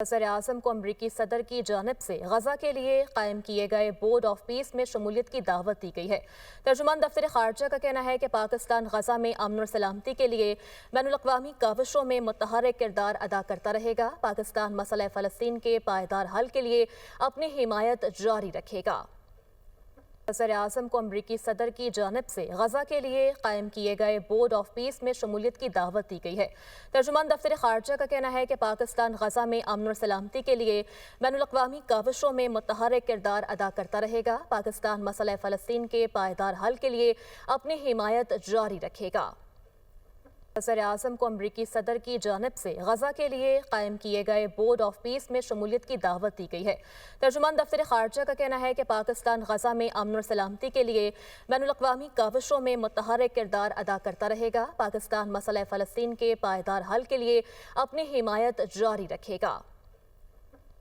वज़ीर-ए-आज़म को अमरीकी सदर की जानिब से गजा के लिए कायम किए गए बोर्ड ऑफ पीस में शमूलियत की दावत दी गई है। तर्जुमान दफ्तर खारजा का कहना है कि पाकिस्तान गजा में अमन और सलामती के लिए बैनुल-अक़वामी काविशों में मुतहर्रिक किरदार अदा करता रहेगा। पाकिस्तान मसला फ़लस्तीन के पायदार हल के लिए अपनी हिमायत जारी रखेगा। वज़ीर-ए-आज़म को अमरीकी सदर की जानिब से गजा के लिए कायम किए गए बोर्ड ऑफ पीस में शमूलियत की दावत दी गई है। तर्जुमान दफ्तर खारजा का कहना है कि पाकिस्तान गजा में अमन और सलामती के लिए बैनुल-अक़वामी काविशों में मुतहर्रिक किरदार अदा करता रहेगा। पाकिस्तान मसला फ़लस्तीन के पायदार हल के लिए अपनी हिमायत जारी रखेगा। वज़ीर-ए-आज़म को अमरीकी सदर की जानिब से गजा के लिए कायम किए गए बोर्ड ऑफ पीस में शमूलियत की दावत दी गई है। तर्जुमान दफ्तर खारजा का कहना है कि पाकिस्तान गजा में अमन और सलामती के लिए बैनुल-अक़वामी काविशों में मुतहर्रिक किरदार अदा करता रहेगा। पाकिस्तान मसला फ़लस्तीन के पायदार हल के लिए अपनी हिमायत जारी रखेगा।